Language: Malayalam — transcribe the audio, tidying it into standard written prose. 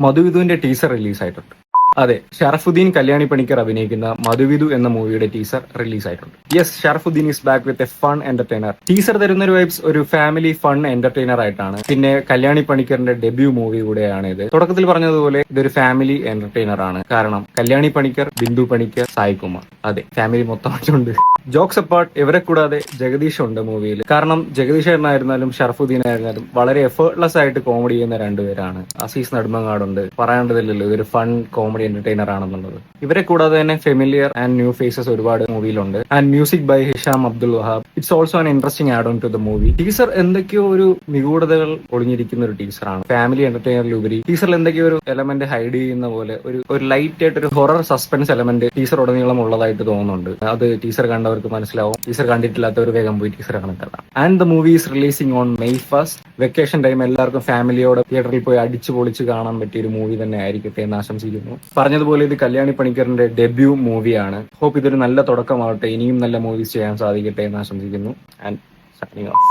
മധുവിധുവിന്റെ ടീസർ റിലീസായിട്ടുണ്ട്. അതെ, ഷറഫുദ്ദീൻ കല്യാണി പണിക്കർ അഭിനയിക്കുന്ന മധുവിധു എന്ന മൂവിയുടെ ടീസർ റിലീസായിട്ടുണ്ട്. Yes, Sharafudheen is back with a fun entertainer. Teaser തരുന്ന ഒരു വൈബ്സ് ഒരു ഫാമിലി ഫൺ എന്റർടൈനർ ആയിട്ടാണ്. പിന്നെ കല്യാണി പണിക്കറിന്റെ ഡെബ്യൂ മൂവി കൂടെയാണ് ഇത്. തുടക്കത്തിൽ പറഞ്ഞതുപോലെ ഇതൊരു ഫാമിലി എന്റർടൈനർ ആണ്. കാരണം കല്യാണി പണിക്കർ, ബിന്ദു പണിക്കർ, സായികുമാർ, അതെ ഫാമിലി മൊത്തമായിട്ടുണ്ട്. ജോക്സ് അപ്പാർട്ട്, ഇവരെ കൂടാതെ ജഗദീഷ് ഉണ്ട് മൂവിയിൽ. കാരണം ജഗദീഷ് ആയിരുന്നാലും ഷറഫുദ്ദീൻ ആയിരുന്നാലും വളരെ എഫേർട്ട്ലെസ് ആയിട്ട് കോമഡി ചെയ്യുന്ന രണ്ടുപേരാണ്. അസീസ് നെടുമങ്ങാടുണ്ട്, പറയേണ്ടതില്ലല്ലോ ഇതൊരു ഫൺ കോമഡി എന്റർടൈനർ ആണെന്നുള്ളത്. ഇവരെ കൂടാതെ തന്നെ ഫെമിലിയർ ആൻഡ് ന്യൂ ഫേസസ് ഒരുപാട് മൂവിയിലുണ്ട്. And music by Hisham Abdul Wahab. It's also an interesting add on to the movie. Teaser എന്തൊക്കെയോ ഒരു നിഗൂഢതകൾ ഒളിഞ്ഞിരിക്കുന്ന ഒരു ടീസറാണ്. ഫാമിലി എന്റർടൈനറിലുപരി ടീസറിൽ എന്തൊക്കെയോ ഒരു എലമെന്റ് ഹൈഡ് ചെയ്യുന്ന പോലെ ഒരു ലൈറ്റ് ആയിട്ട് ഒരു ഹൊറർ സസ്പെൻസ് എലമെന്റ് ടീസർ ഉടനീളം ഉള്ളതായിട്ട് തോന്നുന്നുണ്ട്. അത് ടീസർ കണ്ടവർക്ക് മനസ്സിലാവും. ടീസർ കണ്ടിട്ടില്ലാത്തവർ വേഗം പോയി ടീസർ കണ്ടിട്ടാണ്. And the movie is releasing on May 1st. Vacation time എല്ലാവർക്കും ഫാമിലിയോടെ തിയേറ്ററിൽ പോയി അടിച്ചു പൊളിച്ച് കാണാൻ പറ്റിയ ഒരു മൂവി തന്നെ ആയിരിക്കട്ടെ എന്ന് ആശംസിക്കുന്നു. പറഞ്ഞതുപോലെ ഇത് കല്യാണി പണിക്കറിന്റെ ഡെബ്യൂ മൂവിയാണ്. ഹോപ്പ് ഇതൊരു നല്ല തുടക്കമാവട്ടെ, ഇനിയും നല്ല മൂവീസ് ചെയ്യാൻ സാധിക്കട്ടെ എന്ന് ആശംസിക്കുന്നു. And signing off.